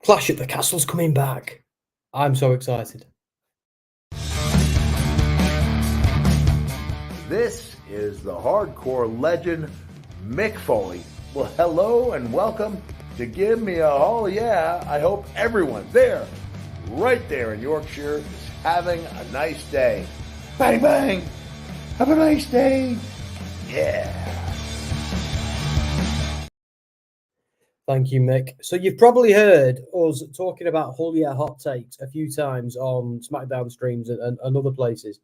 Clash at the Castle's coming back. I'm so excited. This is the hardcore legend, Mick Foley. Well, hello and welcome to Give Me a Hall Yeah. I hope everyone there, right there in Yorkshire, is having a nice day. Bang, bang. Have a nice day. Yeah. Thank you, Mick. So you've probably heard us talking about Hull Yeah hot takes a few times on SmackDown streams and other places.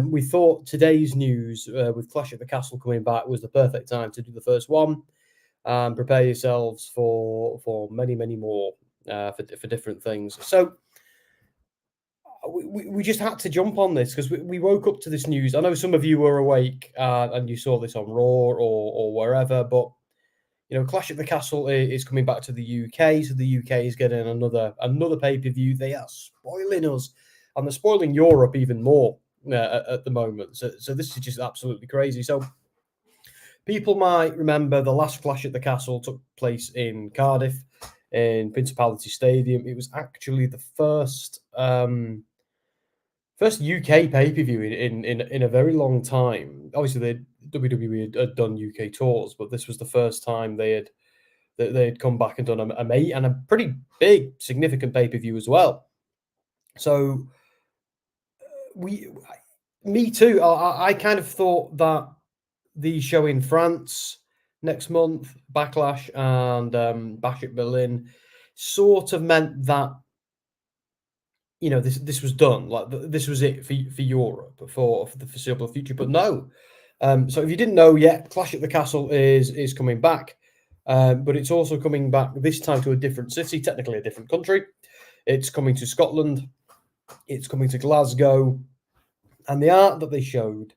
We thought today's news with Clash at the Castle coming back was the perfect time to do the first one and prepare yourselves for many, many more for different things. So we just had to jump on this because we woke up to this news. I know some of you were awake and you saw this on Raw or wherever, but you know, Clash at the Castle is coming back to the UK, so the UK is getting another pay-per-view. They are spoiling us, and they're spoiling Europe even more at the moment. So this is just absolutely crazy. So people might remember the last Clash at the Castle took place in Cardiff, in Principality Stadium. It was actually the first UK pay-per-view in a very long time. Obviously, WWE had done UK tours, but this was the first time they had come back and done a pretty big, significant pay-per-view as well. So me too. I kind of thought that the show in France next month, Backlash and Bash at Berlin, sort of meant that, you know, this was done. Like this was it for Europe for the foreseeable future. But no. So if you didn't know yet, Clash at the Castle is coming back, but it's also coming back this time to a different city, technically a different country. It's coming to Scotland. It's coming to Glasgow, and the art that they showed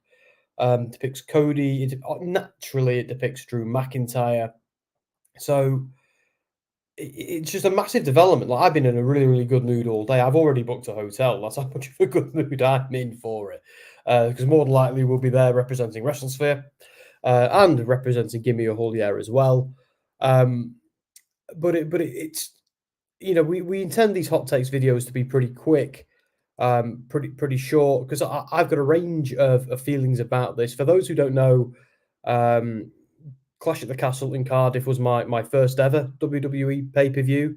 depicts Cody. Naturally, it depicts Drew McIntyre. So it's just a massive development. Like, I've been in a really, really good mood all day. I've already booked a hotel. That's how much of a good mood I'm in for it. Because more than likely we'll be there representing WrestleSphere and representing Gimme a Hall Yeah as well. But it's, you know, we intend these hot takes videos to be pretty quick, pretty short, because I've got a range of feelings about this. For those who don't know, Clash at the Castle in Cardiff was my first ever WWE pay-per-view.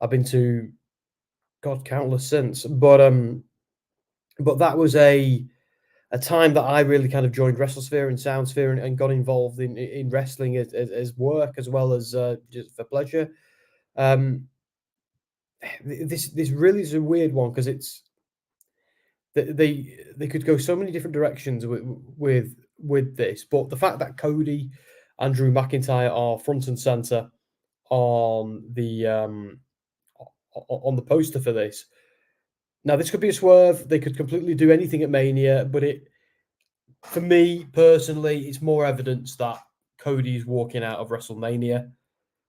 I've been to, God, countless since, but that was a time that I really kind of joined WrestleSphere and Soundsphere and got involved in wrestling as work as well as just for pleasure. This really is a weird one because it's they could go so many different directions with this, but the fact that Cody and Drew McIntyre are front and center on the poster for this. Now, this could be a swerve. They could completely do anything at Mania, but for me personally, it's more evidence that Cody's walking out of WrestleMania,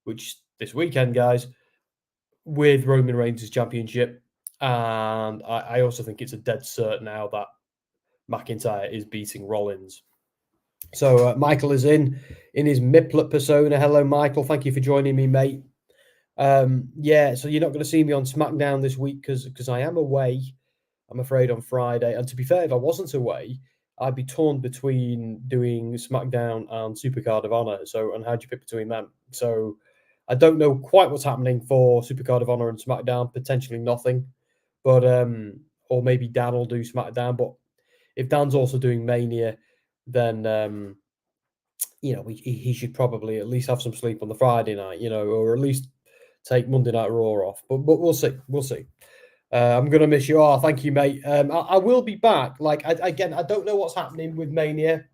which this weekend, guys, with Roman Reigns' championship. And I also think it's a dead cert now that McIntyre is beating Rollins. So Michael is in his Miplet persona. Hello, Michael. Thank you for joining me, mate. Yeah, so you're not going to see me on SmackDown this week because I am away, I'm afraid, on Friday. And to be fair, if I wasn't away, I'd be torn between doing SmackDown and Supercard of Honor. So, and how do you pick between them? So I don't know quite what's happening for Supercard of Honor and SmackDown. Potentially nothing, but or maybe Dan will do SmackDown. But if Dan's also doing Mania, then you know, he should probably at least have some sleep on the Friday night, you know, or at least take Monday Night Raw off. But we'll see. We'll see. I'm going to miss you. Oh, thank you, mate. I will be back. Like, again, I don't know what's happening with Mania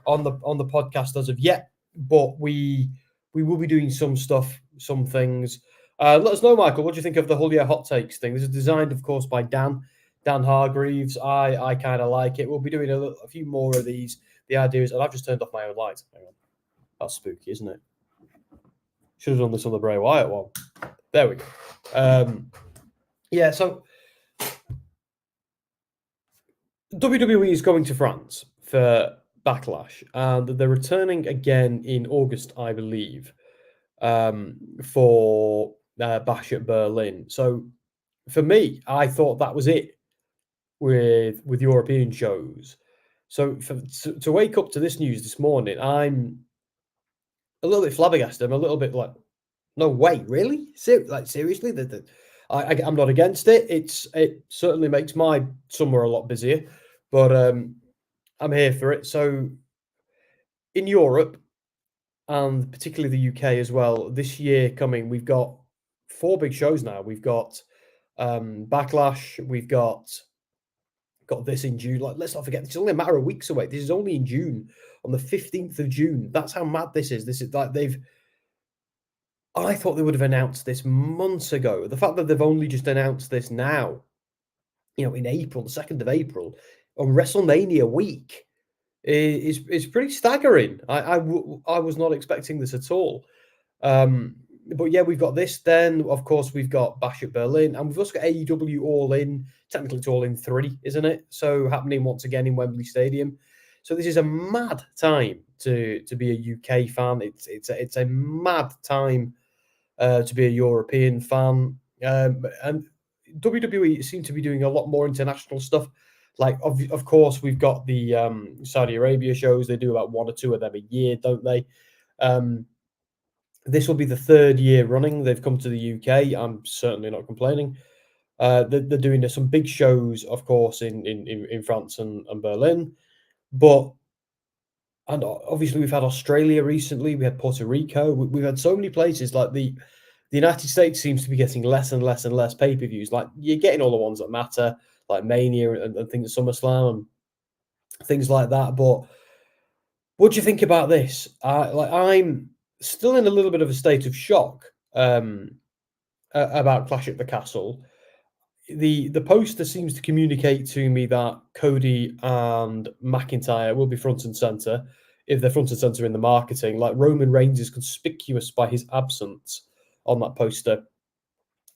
on the podcast as of yet, but we will be doing some stuff, some things. Let us know, Michael, what do you think of the Hull Yeah hot takes thing? This is designed, of course, by Dan Hargreaves. I kind of like it. We'll be doing a few more of these. The idea is, and I've just turned off my own lights. Hang on. That's spooky, isn't it? Should have done this on the Bray Wyatt one. There we go. Yeah, so WWE is going to France for Backlash, and they're returning again in August, I believe, for Bash at Berlin. So for me, I thought that was it with European shows. So to wake up to this news this morning, I'm a little bit flabbergasted. I'm a little bit like, no way, really? Seriously? I'm not against it. It certainly makes my summer a lot busier, but I'm here for it. So in Europe, and particularly the UK as well, this year coming, we've got 4 big shows now. We've got Backlash, we've got this in June. Like, let's not forget, it's only a matter of weeks away. This is only in June, on the 15th of June. That's how mad this is. This is like I thought they would have announced this months ago. The fact that they've only just announced this now, in April, the 2nd of April, on WrestleMania week, is pretty staggering. I was not expecting this at all. But yeah, we've got this. Then, of course, we've got Bash at Berlin, and we've also got AEW All In. Technically, it's All In 3, isn't it? So happening once again in Wembley Stadium. So this is a mad time to be a UK fan. It's a mad time to be a European fan. And WWE seem to be doing a lot more international stuff. Like, of course, we've got the Saudi Arabia shows. They do about 1 or 2 of them a year, don't they? This will be the 3rd year running. They've come to the UK. I'm certainly not complaining. They're doing some big shows, of course, in France and Berlin. And obviously, we've had Australia recently. We had Puerto Rico. We've had so many places. Like the United States seems to be getting less and less and less pay-per-views. Like, you're getting all the ones that matter, like Mania and things, SummerSlam and things like that. But what do you think about this? I'm still in a little bit of a state of shock about Clash at the Castle. The poster seems to communicate to me that Cody and McIntyre will be front and center. If they're front and center in the marketing, like, Roman Reigns is conspicuous by his absence on that poster.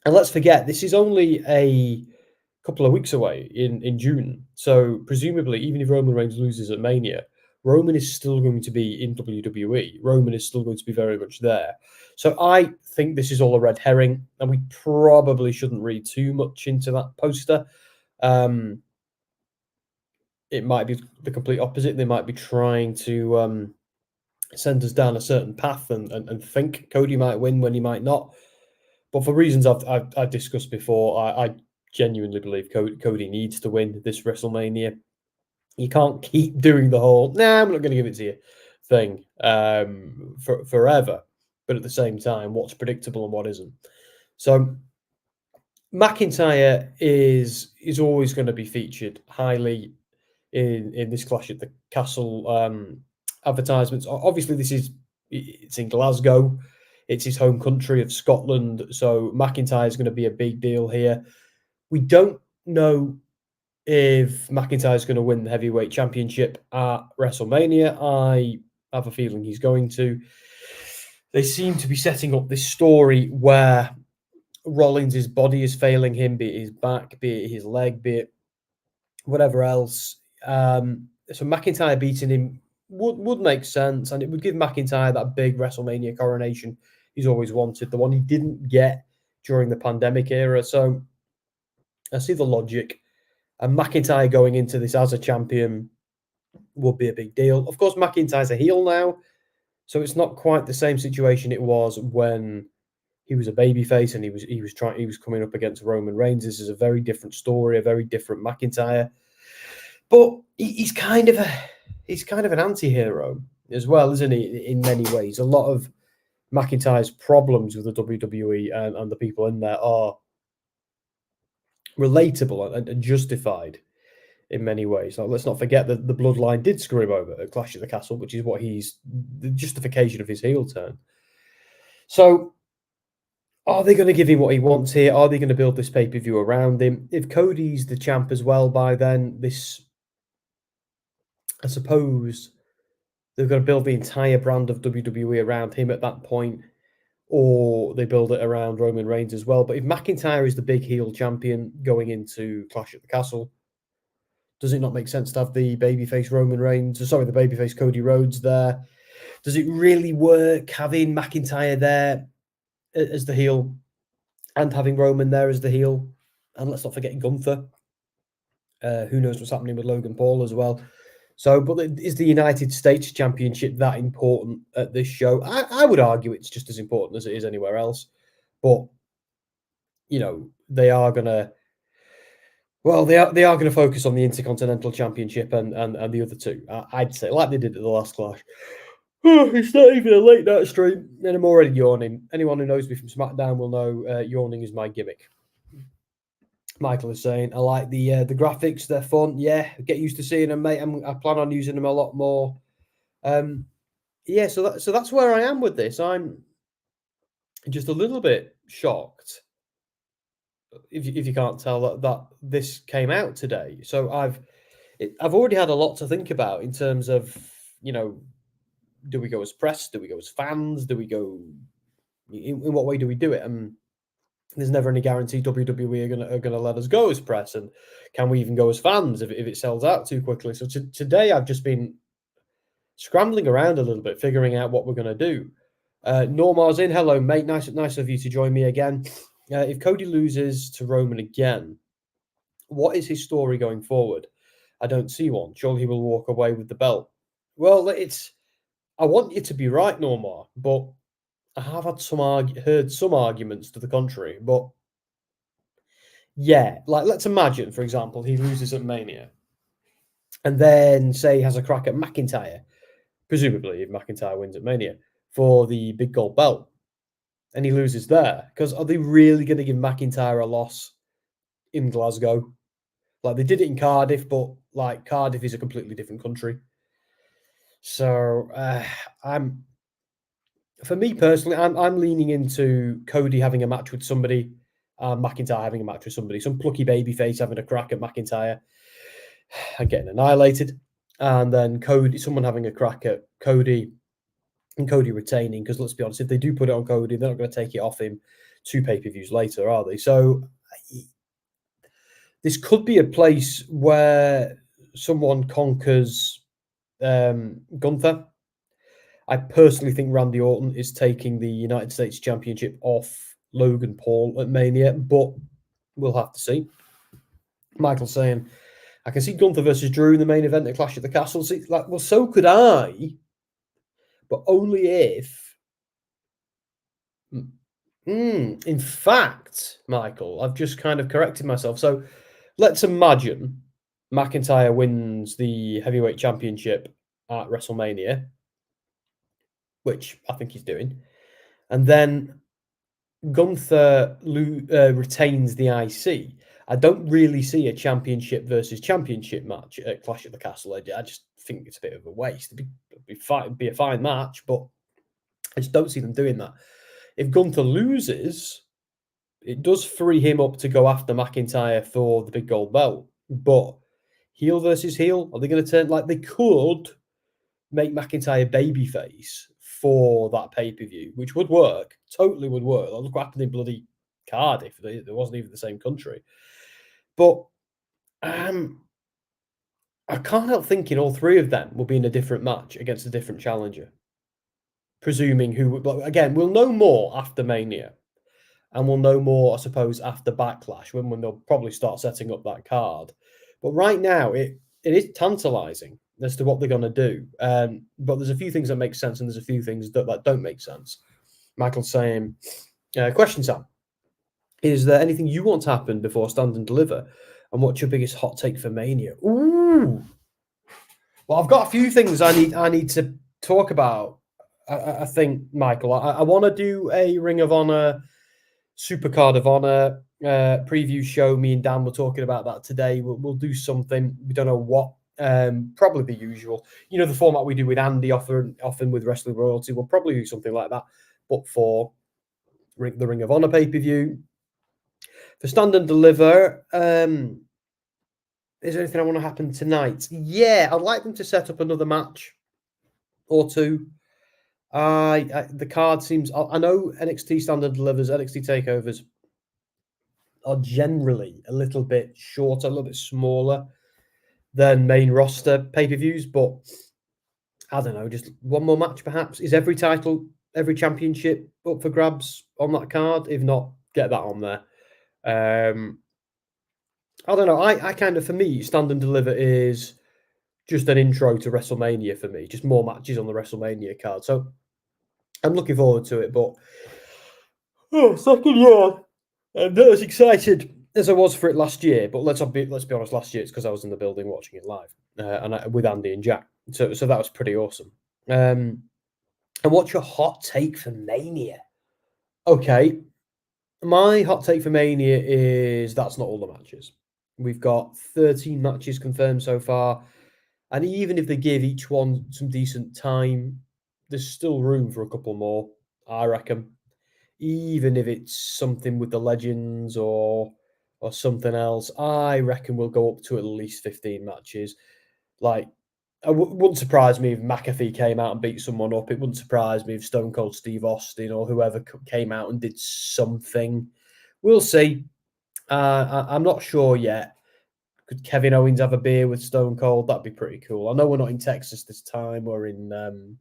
And let's forget, this is only a couple of weeks away in June. So presumably, even if Roman Reigns loses at Mania, Roman is still going to be in WWE. Roman is still going to be very much there. So I think this is all a red herring, and we probably shouldn't read too much into that poster. It might be the complete opposite. They might be trying to send us down a certain path and think Cody might win when he might not. But for reasons I've discussed before, I genuinely believe Cody needs to win this WrestleMania. You can't keep doing the whole, nah, I'm not going to give it to you thing for forever. But at the same time, what's predictable and what isn't. So McIntyre is always going to be featured highly in this Clash at the Castle advertisements. Obviously, it's in Glasgow. It's his home country of Scotland. So McIntyre is going to be a big deal here. We don't know if McIntyre is going to win the heavyweight championship at WrestleMania. I have a feeling he's going to. They seem to be setting up this story where Rollins' body is failing him, be it his back, be it his leg, be it whatever else. So McIntyre beating him would make sense, and it would give McIntyre that big WrestleMania coronation he's always wanted, the one he didn't get during the pandemic era. So I see the logic. And McIntyre going into this as a champion would be a big deal. Of course, McIntyre's a heel now, so it's not quite the same situation it was when he was a babyface and he was coming up against Roman Reigns. This is a very different story, a very different McIntyre. But he's kind of an anti-hero as well, isn't he? In many ways, a lot of McIntyre's problems with the WWE and the people in there are relatable and justified in many ways. Like, let's not forget that the Bloodline did screw him over at Clash at the Castle, which is what he's the justification of his heel turn. So, are they going to give him what he wants here? Are they going to build this pay-per-view around him? If Cody's the champ as well by then, I suppose they're going to build the entire brand of WWE around him at that point, or they build it around Roman Reigns as well. But if McIntyre is the big heel champion going into Clash at the Castle, does it not make sense to have the babyface the babyface Cody Rhodes there? Does it really work having McIntyre there as the heel and having Roman there as the heel. And let's not forget Gunther. Who knows what's happening with Logan Paul as well. So, but is the United States Championship that important at this show? I would argue it's just as important as it is anywhere else. But, you know, they are going to, well, they are going to focus on the Intercontinental Championship and the other two. I'd say, like they did at the last Clash. It's not even a late night stream, and I'm already yawning. Anyone who knows me from SmackDown will know yawning is my gimmick. Michael is saying, I like the graphics, they're fun. Yeah, get used to seeing them, mate. I plan on using them a lot more. Yeah, so that's where I am with this. I'm just a little bit shocked, if you can't tell, that this came out today. So I've already had a lot to think about in terms of, you know, do we go as press? Do we go as fans? Do we go in what way do we do it? There's never any guarantee WWE are gonna let us go as press, and can we even go as fans if it sells out too quickly? So today I've just been scrambling around a little bit, figuring out what we're gonna do. Normar's in. Hello, mate. Nice of you to join me again. If Cody loses to Roman again, what is his story going forward? I don't see one. Surely he will walk away with the belt. Well, I want you to be right, Normar, but I have had heard some arguments to the contrary. But yeah, like let's imagine, for example, he loses at Mania, and then say he has a crack at McIntyre, presumably if McIntyre wins at Mania for the big gold belt, and he loses there. Because are they really going to give McIntyre a loss in Glasgow? Like they did it in Cardiff, but like Cardiff is a completely different country. So for me personally, I'm leaning into Cody having a match with somebody, McIntyre having a match with somebody, some plucky babyface having a crack at McIntyre and getting annihilated, and then someone having a crack at Cody and Cody retaining. Because let's be honest, if they do put it on Cody, they're not going to take it off him 2 pay-per-views later, are they? So this could be a place where someone conquers Gunther. I personally think Randy Orton is taking the United States Championship off Logan Paul at Mania, but we'll have to see. Michael saying, I can see Gunther versus Drew in the main event at Clash at the Castle. See, like, well, so could I, but only if. In fact, Michael, I've just kind of corrected myself. So let's imagine McIntyre wins the heavyweight championship at WrestleMania, which I think he's doing, and then Gunther retains the IC. I don't really see a championship versus championship match at Clash at the Castle. I just think it's a bit of a waste. It'd be a fine match, but I just don't see them doing that. If Gunther loses, it does free him up to go after McIntyre for the big gold belt. But heel versus heel, are they going to turn? Like they could make McIntyre babyface for that pay-per-view, which would work. Totally would work. Look what happened in bloody Cardiff. It wasn't even the same country. But I can't help thinking all 3 of them will be in a different match against a different challenger. Presuming who, again, we'll know more after Mania. And we'll know more, I suppose, after Backlash, when they'll probably start setting up that card. But right now, it is tantalizing as to what they're going to do. But there's a few things that make sense, and there's a few things that don't make sense. Michael's saying, question, Sam. Is there anything you want to happen before Stand and Deliver? And what's your biggest hot take for Mania? Ooh. Well, I've got a few things I need to talk about. I think, Michael, I want to do a Ring of Honor, Supercard of Honor preview show. Me and Dan were talking about that today. We'll do something. We don't know what. Probably the usual. You know, the format we do with Andy often with Wrestling Royalty. We'll probably do something like that, but for the Ring of Honor pay-per-view. For Stand and Deliver, is there anything I want to happen tonight? Yeah, I'd like them to set up another match or two. The card seems. I know NXT Stand and Delivers, NXT takeovers are generally a little bit shorter, a little bit smaller than main roster pay-per-views, but I don't know, just one more match perhaps. Is every title, every championship up for grabs on that card? If not, get that on there. I don't know. I kind of, for me, Stand and Deliver is just an intro to WrestleMania for me. Just more matches on the WrestleMania card. So I'm looking forward to it. But second year, I'm not as excited as I was for it last year. But let's be honest. Last year it's because I was in the building watching it live, with Andy and Jack. So that was pretty awesome. And what's your hot take for Mania? Okay, my hot take for Mania is that's not all the matches. We've got 13 matches confirmed so far. And even if they give each one some decent time, there's still room for a couple more, I reckon. Even if it's something with the legends or something else, I reckon we'll go up to at least 15 matches. Like, wouldn't surprise me if McAfee came out and beat someone up. It wouldn't surprise me if Stone Cold Steve Austin or whoever came out and did something. We'll see. I'm not sure yet. Could Kevin Owens have a beer with Stone Cold? That'd be pretty cool. I know we're not in Texas this time. We're in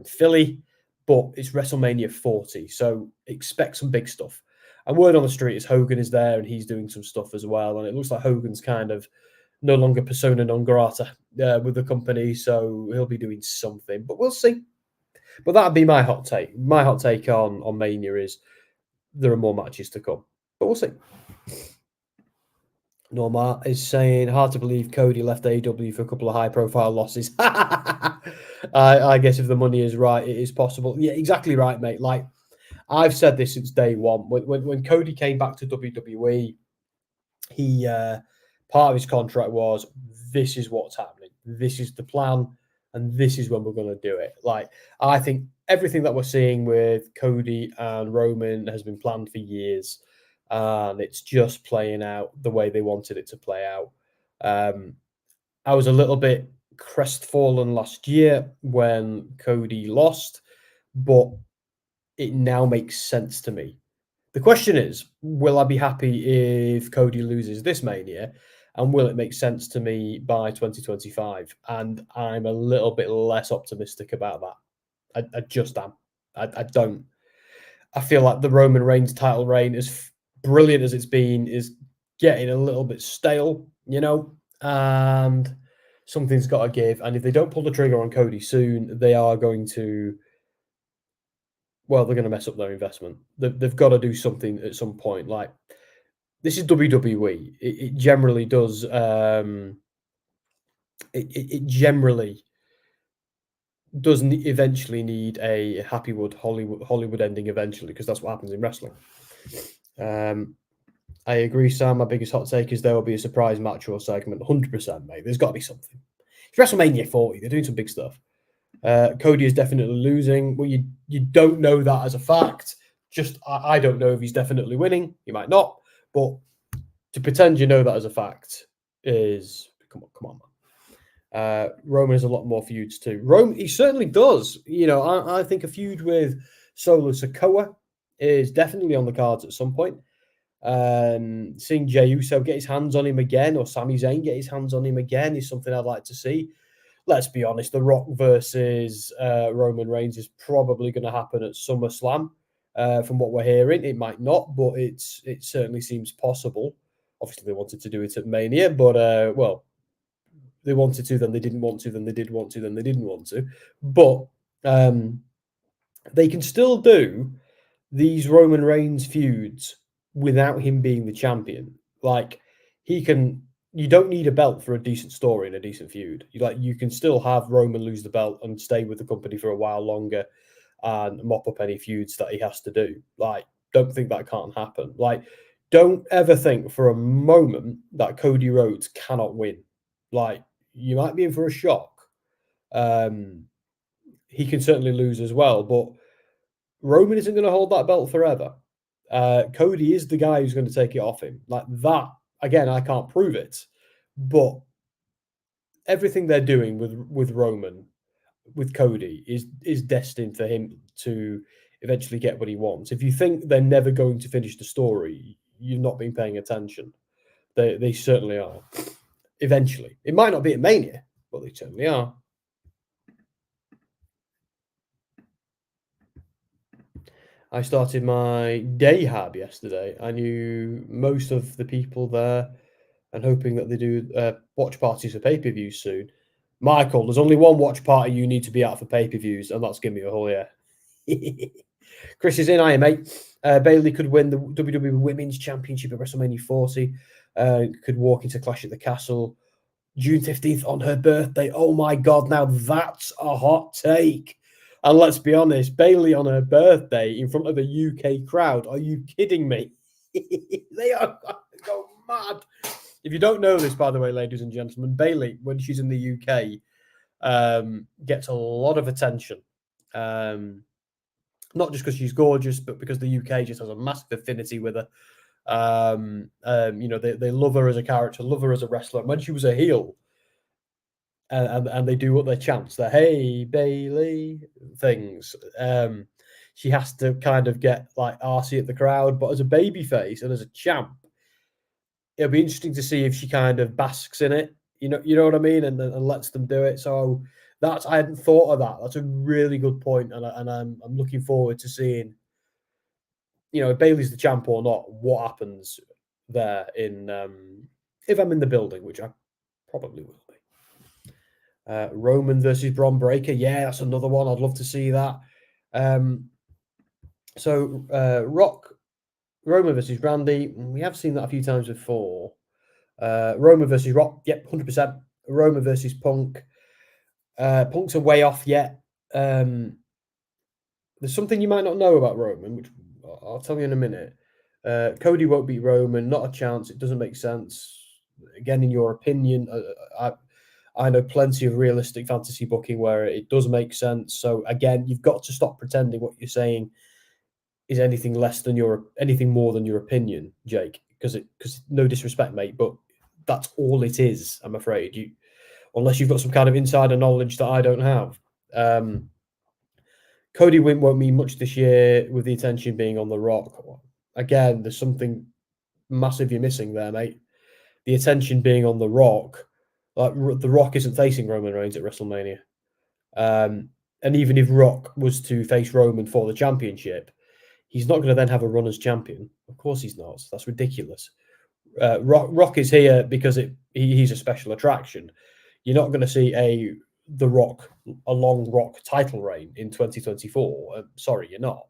Philly, but it's WrestleMania 40, so expect some big stuff. And word on the street is Hogan is there and he's doing some stuff as well. And it looks like Hogan's kind of no longer persona non grata with the company, so he'll be doing something. But we'll see. But that'd be my hot take. My hot take on Mania is there are more matches to come. But we'll see. Norma is saying, hard to believe Cody left AEW for a couple of high-profile losses. I guess if the money is right, it is possible. Yeah, exactly right, mate. Like, I've said this since day one. When Cody came back to WWE, he part of his contract was, this is what's happening. This is the plan, and this is when we're going to do it. Like, I think everything that we're seeing with Cody and Roman has been planned for years. And it's just playing out the way they wanted it to play out. I was a little bit crestfallen last year when Cody lost, but it now makes sense to me. The question is, will I be happy if Cody loses this Mania? And will it make sense to me by 2025? And I'm a little bit less optimistic about that. I just am. I don't. I feel like the Roman Reigns title reign, as brilliant as it's been, is getting a little bit stale, and something's got to give. And if they don't pull the trigger on Cody soon, they are going to, well, they're going to mess up their investment. They've got to do something at some point. Like, this is WWE. It generally does. It generally doesn't eventually need a Hollywood ending eventually, because that's what happens in wrestling. I agree, Sam. My biggest hot take is there will be a surprise match or segment. 100%, mate. There's got to be something. It's WrestleMania 40. They're doing some big stuff. Cody is definitely losing. Well, you don't know that as a fact. Just I don't know if he's definitely winning. He might not. But to pretend you know that as a fact is come on, man. Roman has a lot more feuds too. He certainly does. I think a feud with Solo Sikoa is definitely on the cards at some point. Seeing Jey Uso get his hands on him again, or Sami Zayn get his hands on him again, is something I'd like to see. Let's be honest, The Rock versus Roman Reigns is probably going to happen at SummerSlam. From what we're hearing, it might not, but it certainly seems possible. Obviously, they wanted to do it at Mania, but they wanted to, then they didn't want to, then they did want to, then they didn't want to. But they can still do these Roman Reigns feuds without him being the champion. Like, you don't need a belt for a decent story and a decent feud. You can still have Roman lose the belt and stay with the company for a while longer and mop up any feuds that he has to do. Like, don't think that can't happen. Like, don't ever think for a moment that Cody Rhodes cannot win. Like, you might be in for a shock. He can certainly lose as well, but Roman isn't going to hold that belt forever. Cody is the guy who's going to take it off him. Like that, again, I can't prove it, but everything they're doing with Roman, with Cody, is destined for him to eventually get what he wants. If you think they're never going to finish the story, you've not been paying attention. They certainly are. Eventually. It might not be at Mania, but they certainly are. I started my day hab yesterday. I knew most of the people there and hoping that they do watch parties for pay-per-views soon. Michael, there's only one watch party you need to be at for pay-per-views, and that's Gimme a Hole, yeah. Chris is in, I am, mate. Bailey could win the WWE Women's Championship at WrestleMania 40. Could walk into Clash at the Castle. June 15th on her birthday. Oh my God, now that's a hot take. And let's be honest, Bailey on her birthday in front of a UK crowd. Are you kidding me? They are going to go mad. If you don't know this, by the way, ladies and gentlemen, Bailey, when she's in the UK, gets a lot of attention. Not just because she's gorgeous, but because the UK just has a massive affinity with her. They love her as a character, love her as a wrestler. And when she was a heel, and they do what they chants, the "Hey Bailey" things. She has to kind of get like arsey at the crowd, but as a babyface and as a champ, it'll be interesting to see if she kind of basks in it. You know what I mean, and lets them do it. So I hadn't thought of that. That's a really good point, and I'm looking forward to seeing, if Bailey's the champ or not, what happens there in if I'm in the building, which I probably will be. Roman versus Bron Breakker. Yeah, that's another one. I'd love to see that. Roman versus Randy. We have seen that a few times before. Roman versus Rock. Yep, 100%. Roman versus Punk. Punk's a way off yet. There's something you might not know about Roman, which I'll tell you in a minute. Cody won't beat Roman. Not a chance. It doesn't make sense. Again, in your opinion, I know plenty of realistic fantasy booking where it does make sense. So again, you've got to stop pretending what you're saying is anything more than your opinion, Jake. Because no disrespect, mate, but that's all it is. I'm afraid unless you've got some kind of insider knowledge that I don't have. Cody win won't mean much this year with the attention being on The Rock. Again, there's something massive you're missing there, mate. The attention being on The Rock. Like, The Rock isn't facing Roman Reigns at WrestleMania. And even if Rock was to face Roman for the championship, he's not going to then have a run as champion. Of course he's not. That's ridiculous. Rock is here because he's a special attraction. You're not going to see a long Rock title reign in 2024. Sorry, you're not.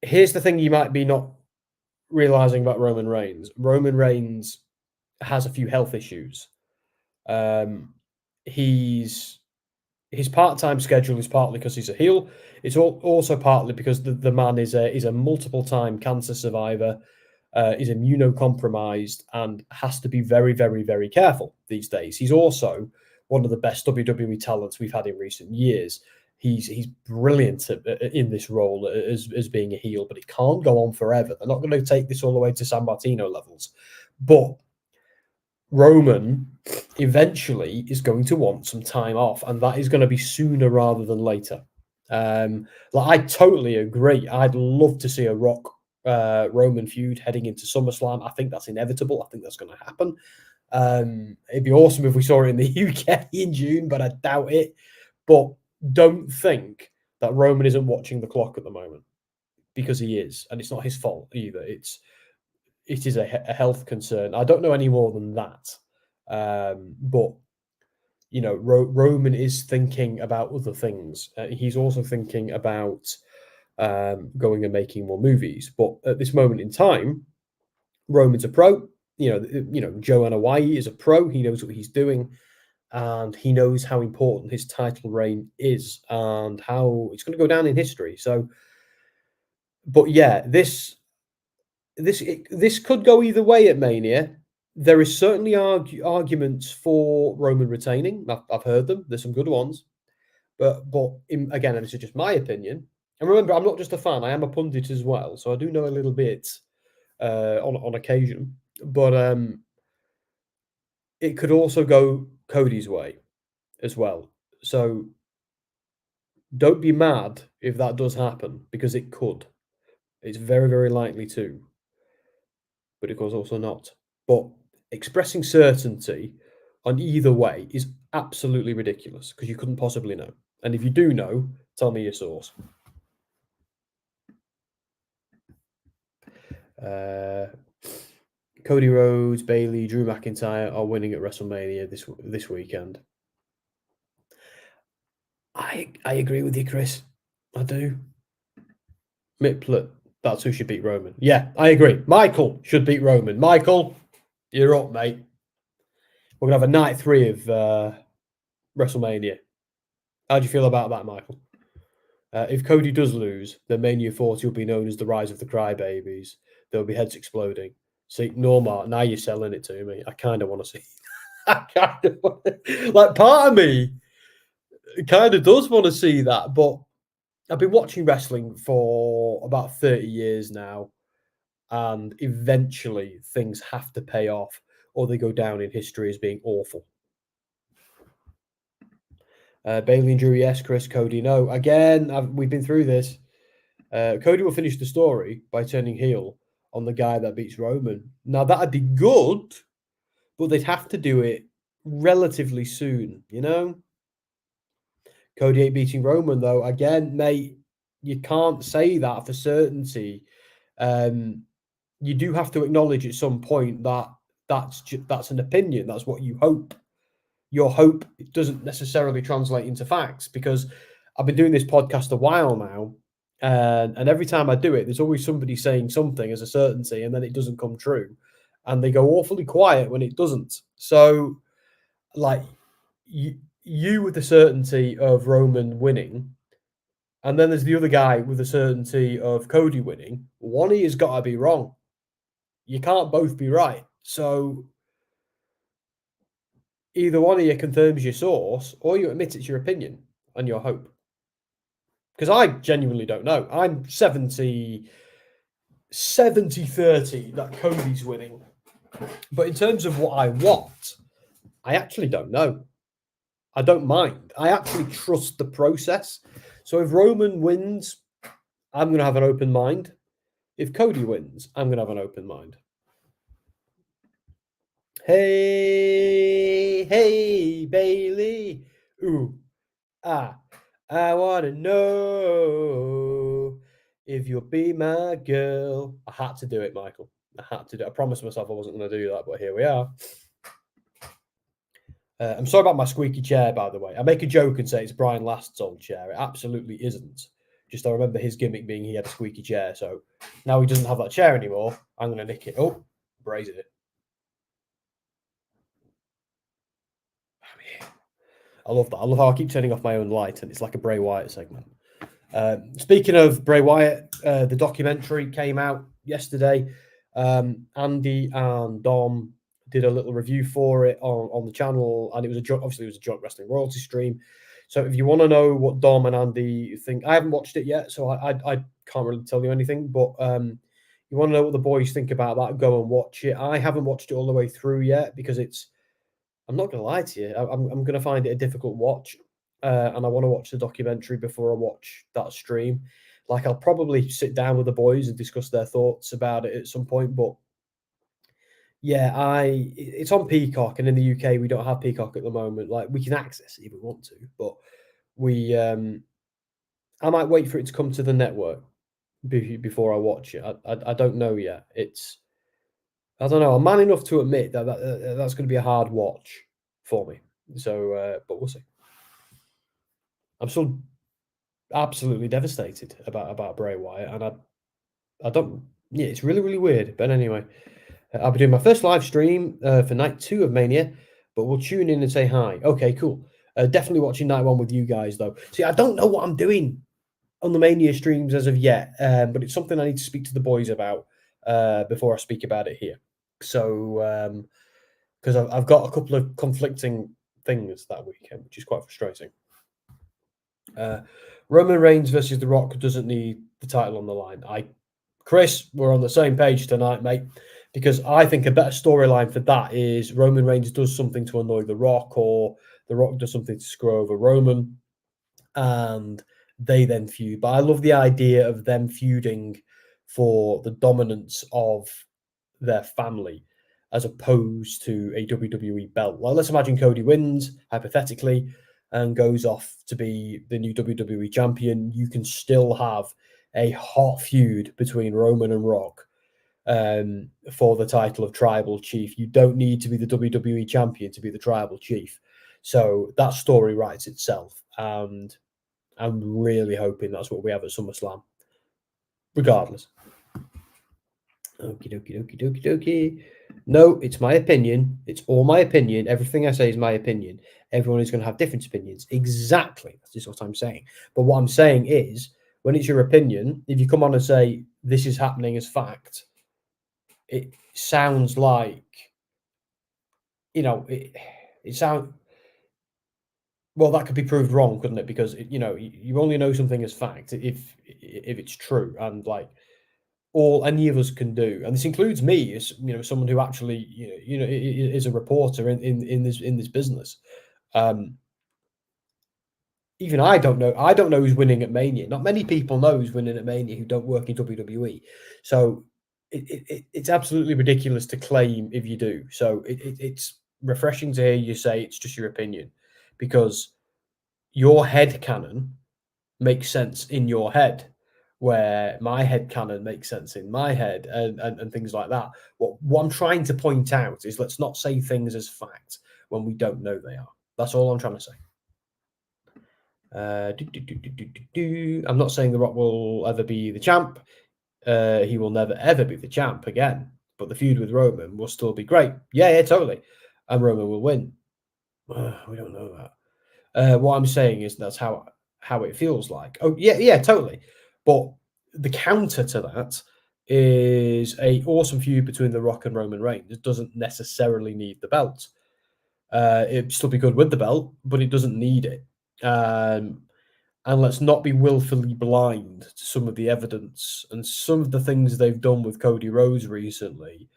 Here's the thing you might be not realizing about Roman Reigns. Roman Reigns has a few health issues. His part-time schedule is partly because he's a heel. It's also partly because the man is a multiple-time cancer survivor, is immunocompromised, and has to be very, very, very careful these days. He's also one of the best WWE talents we've had in recent years. He's brilliant in this role as being a heel, but it can't go on forever. They're not going to take this all the way to San Martino levels. But Roman eventually is going to want some time off, and that is going to be sooner rather than later. I totally agree. I'd love to see a Rock Roman feud heading into SummerSlam. I think that's inevitable. I think that's going to happen. It'd be awesome if we saw it in the UK in June, but I doubt it. But don't think that Roman isn't watching the clock at the moment, because he is, and it's not his fault either. It is a health concern. I don't know any more than that. But Roman is thinking about other things. He's also thinking about going and making more movies. But at this moment in time, Roman's a pro. Joanna Hawaii is a pro. He knows what he's doing, and he knows how important his title reign is and how it's going to go down in history. So, but yeah, this could go either way at Mania. There is certainly arguments for Roman retaining. I've heard them. There's some good ones, but again, and this is just my opinion. And remember, I'm not just a fan; I am a pundit as well, so I do know a little bit on occasion. But it could also go Cody's way as well. So don't be mad if that does happen, because it could. It's very, very likely to, but it could also not. But expressing certainty on either way is absolutely ridiculous, because you couldn't possibly know. And if you do know, tell me your source. Cody Rhodes, Bayley, Drew McIntyre are winning at WrestleMania this weekend. I agree with you, Chris. I do. Miplet, that's who should beat Roman. Yeah, I agree. Michael should beat Roman. Michael, you're up, mate. We're going to have a night 3 of WrestleMania. How do you feel about that, Michael? If Cody does lose, then Mania 40 will be known as the Rise of the Crybabies. There'll be heads exploding. See, Norma, now you're selling it to me. I kind of want to see. I kind of want to, like, part of me kind of does want to see that, but I've been watching wrestling for about 30 years now, and eventually things have to pay off or they go down in history as being awful. Bayley and Drew, yes. Chris, Cody, no. Again, we've been through this. Cody will finish the story by turning heel on the guy that beats Roman. Now, that'd be good, but they'd have to do it relatively soon, you know? Cody ain't beating Roman, though. Again, mate, you can't say that for certainty. You do have to acknowledge at some point that that's an opinion. That's what you hope. Your hope doesn't necessarily translate into facts, because I've been doing this podcast a while now, and every time I do it, there's always somebody saying something as a certainty, and then it doesn't come true, and they go awfully quiet when it doesn't. So, like, you with the certainty of Roman winning, and then there's the other guy with the certainty of Cody winning. One of you's got to be wrong. You can't both be right. So either one of you confirms your source, or you admit it's your opinion and your hope. Because I genuinely don't know. I'm 70-30 that Cody's winning. But in terms of what I want, I actually don't know. I don't mind. I actually trust the process. So if Roman wins, I'm going to have an open mind. If Cody wins, I'm going to have an open mind. Hey, hey, Bayley. Ooh, I want to know if you'll be my girl. I had to do it, Michael. I had to do it. I promised myself I wasn't going to do that, but here we are. I'm sorry about my squeaky chair, by the way. I make a joke and say it's Brian Last's old chair. It absolutely isn't. Just I remember his gimmick being he had a squeaky chair. So now he doesn't have that chair anymore. I'm going to nick it. Oh, braze it. I love that. I love how I keep turning off my own light and it's like a Bray Wyatt segment. Speaking of Bray Wyatt, the documentary came out yesterday. Andy and Dom did a little review for it on the channel, and it was obviously it was a joint wrestling royalty stream. So if you want to know what Dom and Andy think, I haven't watched it yet, so I can't really tell you anything. But you want to know what the boys think about that, go and watch it. I haven't watched it all the way through yet because I'm not going to lie to you, I'm going to find it a difficult watch. And I want to watch the documentary before I watch that stream. Like, I'll probably sit down with the boys and discuss their thoughts about it at some point. But yeah, it's on Peacock, and in the UK we don't have Peacock at the moment. Like, we can access it if we want to, but I might wait for it to come to the network before I watch it. I don't know yet. I don't know. I'm man enough to admit that that's going to be a hard watch for me. So, but we'll see. I'm still absolutely devastated about Bray Wyatt, and I don't. Yeah, it's really, really weird. But anyway, I'll be doing my first live stream for night 2 of Mania, but we'll tune in and say hi. Okay, cool. Definitely watching night 1 with you guys, though. See, I don't know what I'm doing on the Mania streams as of yet, but it's something I need to speak to the boys about before I speak about it here. So, because I've got a couple of conflicting things that weekend, which is quite frustrating. Roman Reigns versus The Rock doesn't need the title on the line. Chris, we're on the same page tonight, mate, because I think a better storyline for that is Roman Reigns does something to annoy The Rock, or The Rock does something to screw over Roman, and they then feud. But I love the idea of them feuding for the dominance of their family as opposed to a WWE belt. Like, let's imagine Cody wins, hypothetically, and goes off to be the new WWE champion. You can still have a hot feud between Roman and Rock, for the title of tribal chief. You don't need to be the WWE champion to be the tribal chief. So that story writes itself, and I'm really hoping that's what we have at SummerSlam. Regardless. Okie dokie dokie dokie dokie. No, it's my opinion. It's all my opinion. Everything I say is my opinion. Everyone is going to have different opinions. Exactly. That's just what I'm saying. But what I'm saying is, when it's your opinion, if you come on and say this is happening as fact, it sounds like, it sounds, well, that could be proved wrong, couldn't it? Because you only know something as fact if it's true, and like all any of us can do, and this includes me as someone who actually is a reporter in this business. Um, Even I don't know. I don't know who's winning at Mania. Not many people know who's winning at Mania who don't work in WWE. So it's absolutely ridiculous to claim if you do. So it's refreshing to hear you say it's just your opinion, because your head canon makes sense in your head, where my head canon makes sense in my head, and things like that. What I'm trying to point out is, let's not say things as fact when we don't know they are. That's all I'm trying to say. I'm not saying The Rock will ever be the champ. He will never ever be the champ again. But the feud with Roman will still be great. Yeah, totally. And Roman will win. We don't know that. What I'm saying is that's how it feels like. Oh yeah, totally. But the counter to that is a awesome feud between The Rock and Roman Reigns. It doesn't necessarily need the belt. It'd still be good with the belt, but it doesn't need it. And let's not be willfully blind to some of the evidence and some of the things they've done with Cody Rhodes recently.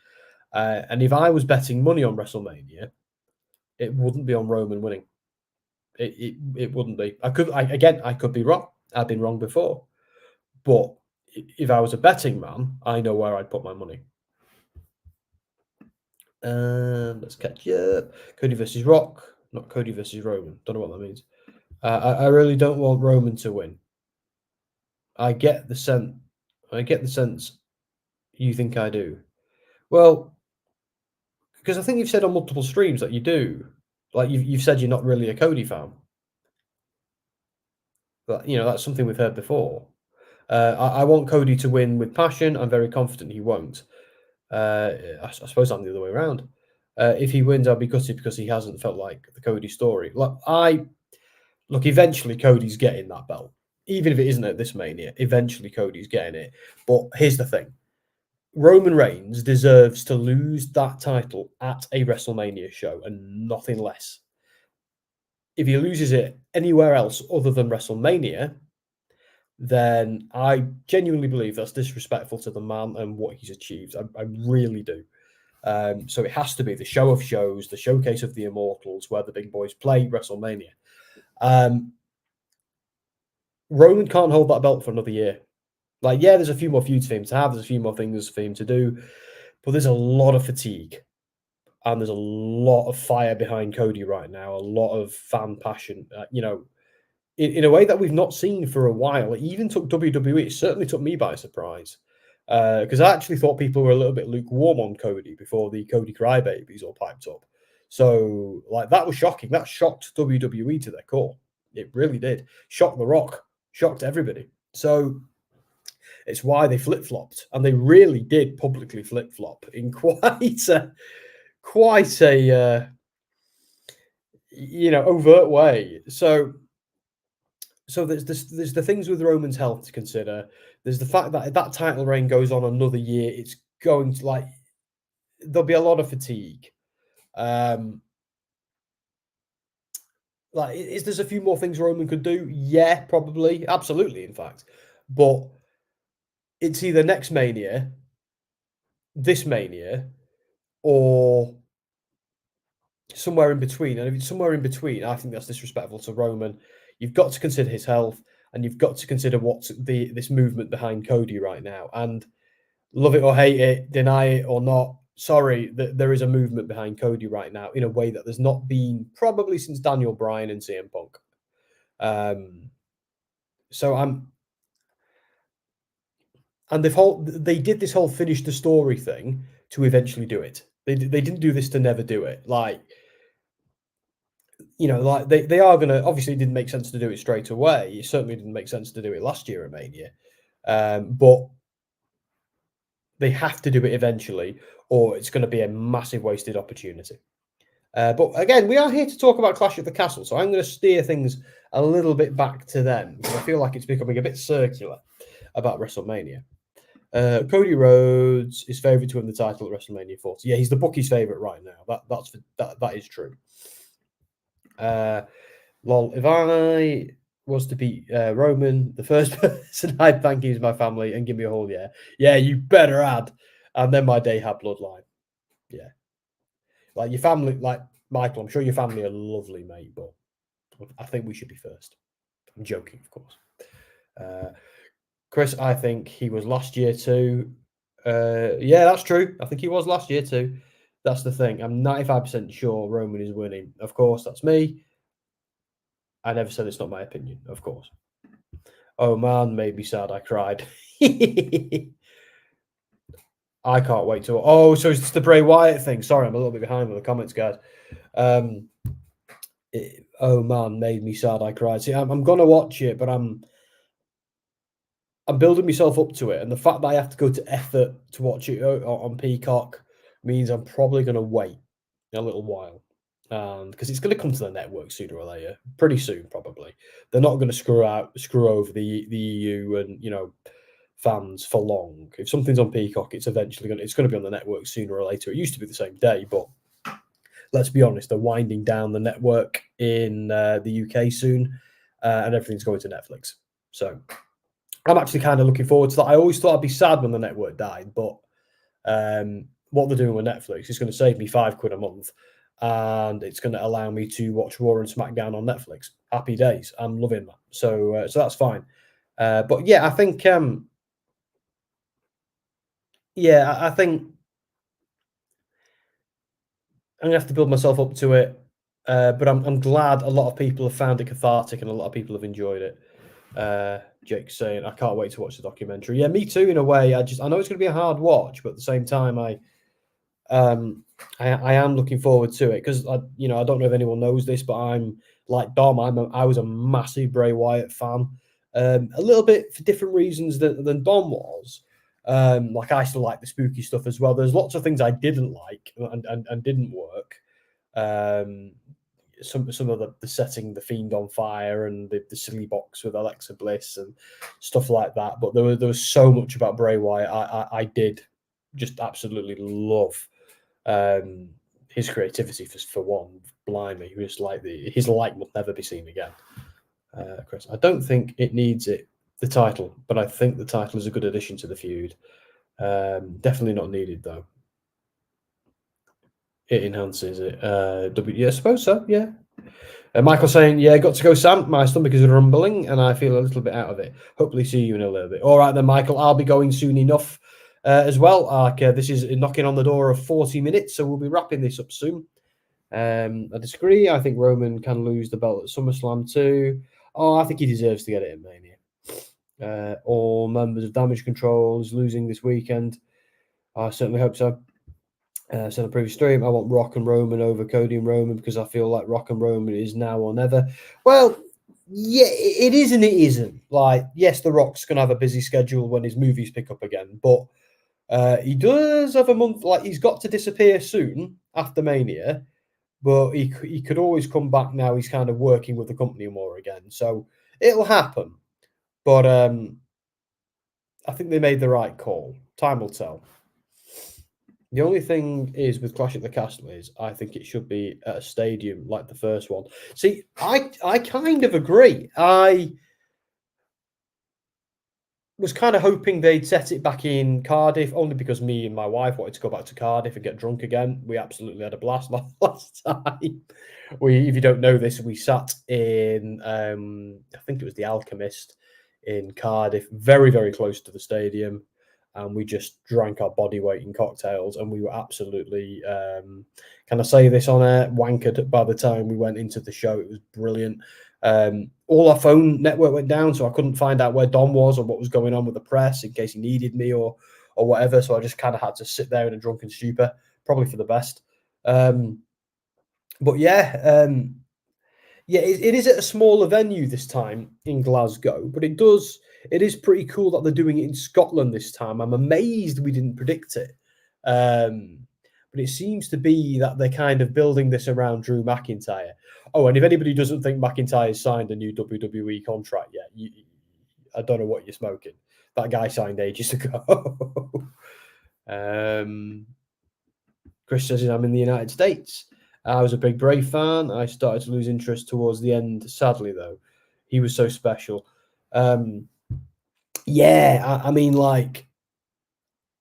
And if I was betting money on WrestleMania, it wouldn't be on Roman winning. It wouldn't be. I could be wrong. I've been wrong before. But if I was a betting man, I know where I'd put my money. Let's catch up. Cody versus Rock, not Cody versus Roman. Don't know what that means. I really don't want Roman to win. I get the sense you think I do. Well, because I think you've said on multiple streams that you do. Like you've said you're not really a Cody fan. But that's something we've heard before. I want Cody to win with passion. I'm very confident he won't. I suppose I'm the other way around. If he wins, I'll be gutted because he hasn't felt like the Cody story. Look, eventually Cody's getting that belt. Even if it isn't at this Mania, eventually Cody's getting it. But here's the thing. Roman Reigns deserves to lose that title at a WrestleMania show and nothing less. If he loses it anywhere else other than WrestleMania, then I genuinely believe that's disrespectful to the man and what he's achieved. I really do. So it has to be the show of shows, the showcase of the Immortals, where the big boys play WrestleMania. Roman can't hold that belt for another year. Like, yeah, there's a few more feuds for him to have. There's a few more things for him to do. But there's a lot of fatigue. And there's a lot of fire behind Cody right now. A lot of fan passion. In a way that we've not seen for a while. It even took WWE. It certainly took me by surprise. Because I actually thought people were a little bit lukewarm on Cody before the Cody crybabies all piped up. So, like, that was shocking. That shocked WWE to their core. It really did. Shocked The Rock. Shocked everybody. So it's why they flip-flopped. And they really did publicly flip-flop in quite a overt way. So there's the things with Roman's health to consider. There's the fact that if that title reign goes on another year, it's going to there'll be a lot of fatigue. There's a few more things Roman could do? Yeah, probably, absolutely. In fact, but it's either next Mania, this Mania, or somewhere in between. And if it's somewhere in between, I think that's disrespectful to Roman. You've got to consider his health, and you've got to consider what's this movement behind Cody right now. And love it or hate it, deny it or not, sorry, there is a movement behind Cody right now in a way that there's not been probably since Daniel Bryan and CM Punk. So And they did this whole finish the story thing to eventually do it. They didn't do this to never do it. Like, like they are gonna, obviously it didn't make sense to do it straight away. It certainly didn't make sense to do it last year at Mania. But they have to do it eventually, or it's going to be a massive wasted opportunity. But again, we are here to talk about Clash at the Castle, so I'm going to steer things a little bit back to them because I feel like it's becoming a bit circular about WrestleMania. Cody Rhodes is favourite to win the title at WrestleMania 40. Yeah, he's the bookie's favourite right now. That is true. Lol, if I was to beat Roman, the first person I'd thank you is my family and give me a whole yeah. Yeah, you better add. And then my day had bloodline. Yeah. Like your family, like Michael, I'm sure your family are lovely, mate, but I think we should be first. I'm joking, of course. Chris, I think he was last year too. Yeah, that's true. I think he was last year too. That's the thing. I'm 95% sure Roman is winning. Of course, that's me. I never said it's not my opinion, of course. Oh man, made me sad. I cried. I can't wait to. Oh, so it's the Bray Wyatt thing. Sorry, I'm a little bit behind with the comments, guys. Oh man, made me sad. I cried. See, I'm gonna watch it, but I'm building myself up to it, and the fact that I have to go to effort to watch it on Peacock means I'm probably gonna wait a little while, and because it's gonna come to the network sooner or later, pretty soon probably. They're not gonna screw over the EU and fans for long. If something's on Peacock, it's gonna be on the network sooner or later. It used to be the same day, but let's be honest, they're winding down the network in the UK soon, and everything's going to Netflix. So I'm actually kind of looking forward to that. I always thought I'd be sad when the network died, but what they're doing with Netflix is going to save me £5 a month, and it's going to allow me to watch Raw and SmackDown on Netflix. Happy days. I'm loving that. So that's fine. But yeah, I think I think I'm gonna have to build myself up to it. But I'm glad a lot of people have found it cathartic and a lot of people have enjoyed it. Jake's saying, I can't wait to watch the documentary. Yeah, me too, in a way. I know it's gonna be a hard watch, but at the same time, I am looking forward to it because I don't know if anyone knows this, but I'm like Dom. I was a massive Bray Wyatt fan, a little bit for different reasons than Dom was. Like I still like the spooky stuff as well. There's lots of things I didn't like and didn't work. Some of the setting the Fiend on fire and the silly box with Alexa Bliss and stuff like that. But there was so much about Bray Wyatt I did just absolutely love. His creativity for one, blimey, he was like his light will never be seen again. Chris, I don't think it needs the title, but I think the title is a good addition to the feud. Definitely not needed though. It enhances it. Yeah, I suppose so. Yeah. Michael saying, yeah, got to go, Sam. My stomach is rumbling and I feel a little bit out of it. Hopefully see you in a little bit. All right then, Michael, I'll be going soon enough as well. This is knocking on the door of 40 minutes, so we'll be wrapping this up soon. I disagree. I think Roman can lose the belt at SummerSlam too. Oh, I think he deserves to get it in Mania. All members of Damage Control is losing this weekend. I certainly hope so. Said on the previous stream, I want Rock and Roman over Cody and Roman because I feel like Rock and Roman is now or never. Well, yeah, it is and it isn't. Like, yes, The Rock's going to have a busy schedule when his movies pick up again, but he does have a month. Like, he's got to disappear soon after Mania, but he could always come back now. He's kind of working with the company more again, so it'll happen. But I think they made the right call. Time will tell. The only thing is with Clash at the Castle is I think it should be at a stadium like the first one. See, I kind of agree. I was kind of hoping they'd set it back in Cardiff, only because me and my wife wanted to go back to Cardiff and get drunk again. We absolutely had a blast last time. If you don't know this, we sat in, I think it was the Alchemist in Cardiff, very, very close to the stadium. and we just drank our body weight in cocktails, and we were absolutely, can I say this on air, wankered by the time we went into the show. It was brilliant. All our phone network went down, so I couldn't find out where Dom was or what was going on with the press in case he needed me or whatever. So I just kind of had to sit there in a drunken stupor, probably for the best. But yeah, it is at a smaller venue this time in Glasgow, but it is pretty cool that they're doing it in Scotland this time. I'm amazed we didn't predict it. But it seems to be that they're kind of building this around Drew McIntyre. Oh, and if anybody doesn't think McIntyre signed a new WWE contract yet, I don't know what you're smoking. That guy signed ages ago. Chris says I'm in the United States. I was a big Brave fan. I started to lose interest towards the end, sadly, though. He was so special. Yeah, I mean, like,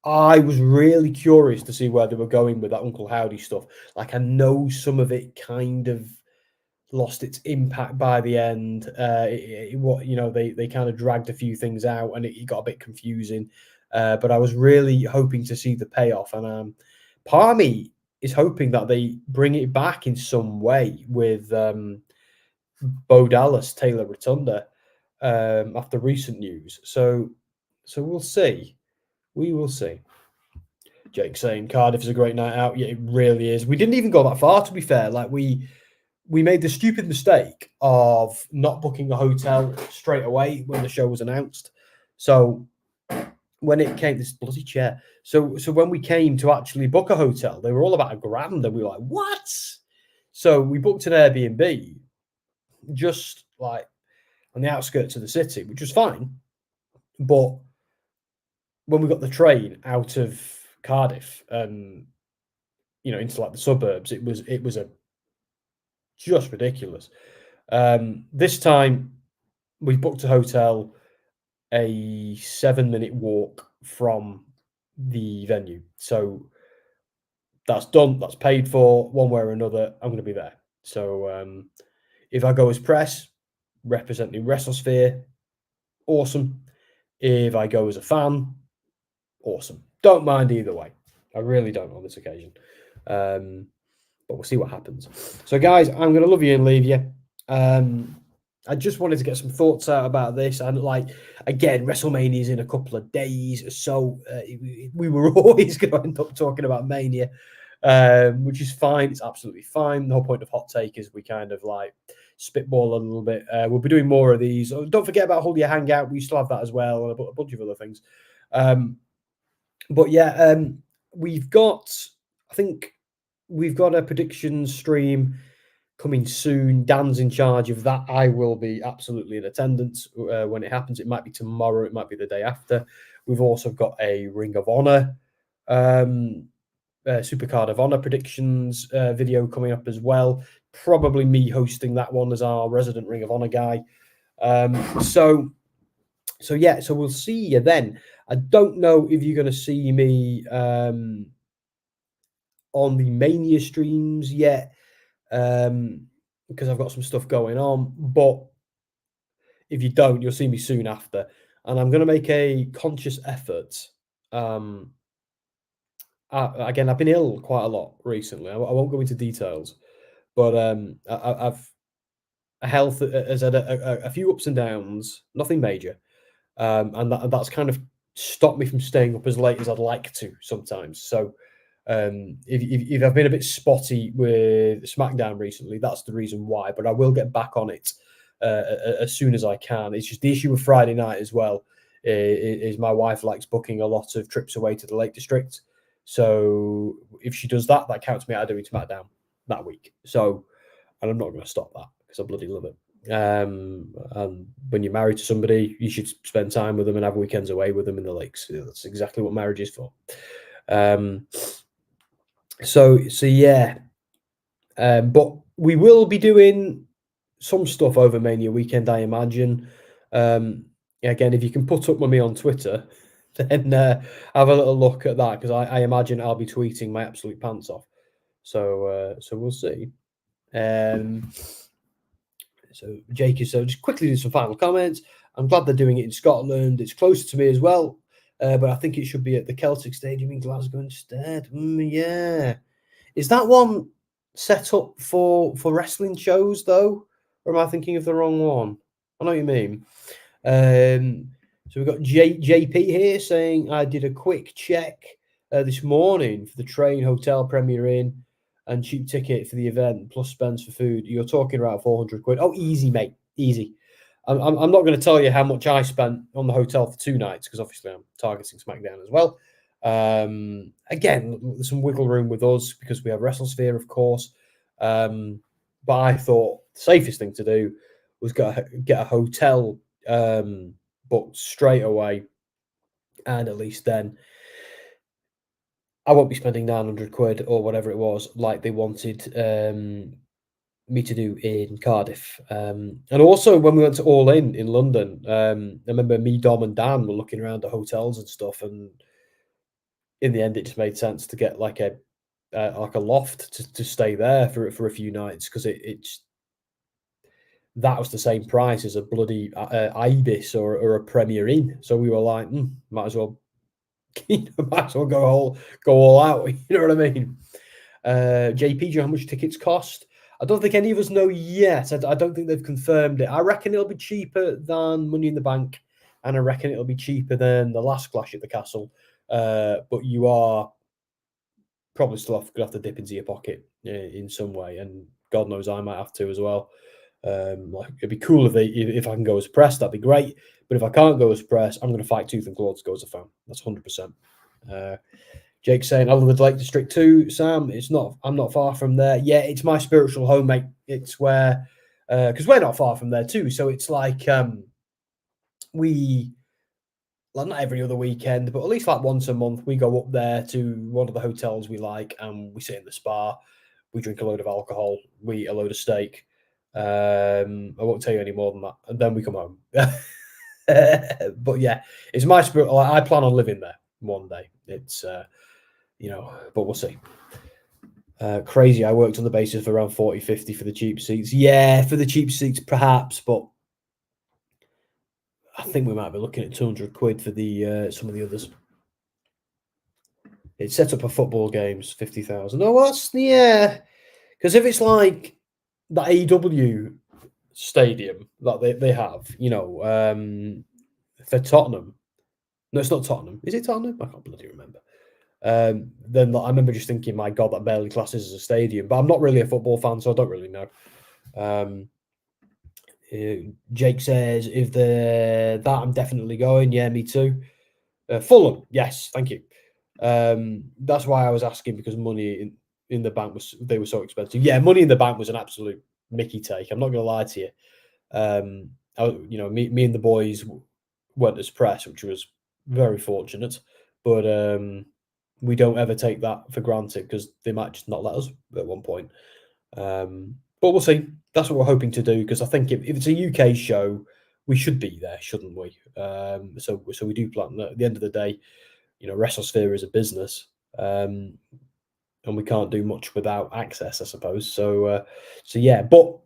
I was really curious to see where they were going with that Uncle Howdy stuff. Like, I know some of it kind of lost its impact by the end. They kind of dragged a few things out, and it got a bit confusing. But I was really hoping to see the payoff, and part of me is hoping that they bring it back in some way with Bo Dallas, Taylor Rotunda, after recent news. So we'll see. We will see. Jake saying Cardiff is a great night out. Yeah, it really is. We didn't even go that far, to be fair. Like we made the stupid mistake of not booking a hotel straight away when the show was announced. So when it came, this bloody chair. So when we came to actually book a hotel, they were all about $1,000, and we were like, what? So we booked an Airbnb just like on the outskirts of the city, which was fine. But when we got the train out of Cardiff and into like the suburbs, it was just ridiculous. This time we booked a hotel a 7-minute walk from the venue. So that's done. That's paid for one way or another. I'm going to be there. So if I go as press, representing WrestleSphere, awesome. If I go as a fan, awesome. Don't mind either way. I really don't on this occasion. But we'll see what happens. So, guys, I'm going to love you and leave you. I just wanted to get some thoughts out about this. And, like, again, WrestleMania is in a couple of days. So we were always going to end up talking about Mania, which is fine. It's absolutely fine. The whole point of Hot Take is we kind of, like, spitball a little bit. We'll be doing more of these. Don't forget about Hold Your Hangout. We still have that as well, and a bunch of other things. But, yeah, we've got, I think, we've got a prediction stream coming soon. Dan's in charge of that. I will be absolutely in attendance when it happens. It might be tomorrow. It might be the day after. We've also got a Ring of Honor, Supercard of Honor predictions video coming up as well. Probably me hosting that one as our resident Ring of Honor guy. So we'll see you then. I don't know if you're going to see me on the Mania streams yet, because I've got some stuff going on. But if you don't, you'll see me soon after. And I'm going to make a conscious effort. Again, I've been ill quite a lot recently. I won't go into details, but health has had a few ups and downs, nothing major. And that's kind of stopped me from staying up as late as I'd like to sometimes. So if I've been a bit spotty with SmackDown recently, that's the reason why. But I will get back on it as soon as I can. It's just the issue with Friday night as well. Is my wife likes booking a lot of trips away to the Lake District. So if she does that, that counts me out of doing SmackDown that week. So, and I'm not going to stop that because I bloody love it. And when you're married to somebody, you should spend time with them and have weekends away with them in the lakes. That's exactly what marriage is for. So yeah. But we will be doing some stuff over Mania weekend, I imagine. Again, if you can put up with me on Twitter, then have a little look at that, because I imagine I'll be tweeting my absolute pants off. So we'll see. So Jake is just quickly do some final comments. I'm glad they're doing it in Scotland. It's closer to me as well. but I think it should be at the Celtic Stadium in Glasgow instead. Yeah. Is that one set up for wrestling shows, though? Or am I thinking of the wrong one? I know what you mean. So we've got JP here saying, I did a quick check this morning for the train, hotel, Premier Inn, and cheap ticket for the event, plus spends for food. You're talking about 400 quid. Oh, easy, mate. Easy. I'm not going to tell you how much I spent on the hotel for 2 nights, because obviously I'm targeting SmackDown as well. Again, there's some wiggle room with us because we have WrestleSphere, of course. But I thought the safest thing to do was get a hotel booked straight away, and at least then I won't be spending 900 quid or whatever it was like they wanted me to do in Cardiff. And also when we went to All In London, I remember me, Dom, and Dan were looking around the hotels and stuff, and in the end, it just made sense to get like a loft to stay there for a few nights, because it's that was the same price as a bloody Ibis or a Premier Inn. So we were like, might as well, might as well go all out. You know what I mean? JP, do you know how much tickets cost? I don't think any of us know yet. I don't think they've confirmed it. I reckon it'll be cheaper than Money in the Bank, and I reckon it'll be cheaper than the last Clash at the Castle. But you are probably still going to have to dip into your pocket in some way, and God knows I might have to as well. Like, it'd be cool if I can go as press, that'd be great. But if I can't go as press, I'm going to fight tooth and claw to go as a fan. That's 100%. Jake's saying, I love the Lake District too, Sam. I'm not far from there. Yeah, it's my spiritual home, mate. It's where, because we're not far from there too. So it's like not every other weekend, but at least like once a month, we go up there to one of the hotels we like, and we sit in the spa. We drink a load of alcohol. We eat a load of steak. I won't tell you any more than that. And then we come home. But yeah, it's my spirit. I plan on living there one day. It's, but we'll see. Crazy. I worked on the basis of around 40, 50 for the cheap seats. Yeah, for the cheap seats, perhaps, but I think we might be looking at 200 quid for the some of the others. It's set up for football games, 50,000. Oh, well, yeah. Because if it's like the AEW stadium that they have, for Tottenham. No, it's not Tottenham. Is it Tottenham? I can't bloody remember. Then I remember just thinking, my God, that barely classes as a stadium. But I'm not really a football fan, so I don't really know. Jake says, that I'm definitely going. Yeah, me too. Fulham, yes, thank you. That's why I was asking, because Money in the Bank they were so expensive. Yeah, Money in the Bank was an absolute Mickey take. I'm not going to lie to you. Me and the boys went as press, which was very fortunate. But we don't ever take that for granted, because they might just not let us at one point. But we'll see. That's what we're hoping to do, because I think if it's a UK show, we should be there, shouldn't we? So we do plan. At the end of the day, WrestleSphere is a business, and we can't do much without access, I suppose. So yeah. But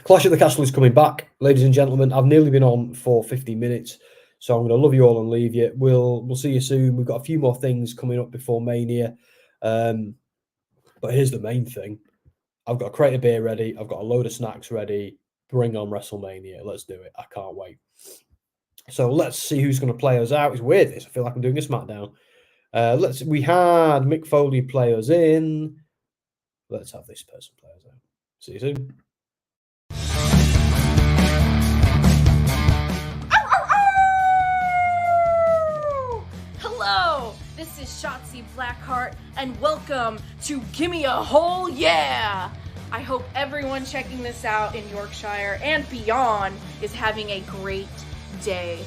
Clash at the Castle is coming back, ladies and gentlemen. I've nearly been on for 50 minutes, so I'm going to love you all and leave you. We'll see you soon. We've got a few more things coming up before Mania, but here's the main thing. I've got a crate of beer ready. I've got a load of snacks ready. Bring on WrestleMania. Let's do it. I can't wait. So let's see who's going to play us out. It's weird, this. I feel like I'm doing a SmackDown. We had Mick Foley play us in. Let's have this person play us out. See you soon. Hello, this is Shotzi Blackheart, and welcome to Gimme a Whole Yeah! I hope everyone checking this out in Yorkshire and beyond is having a great day.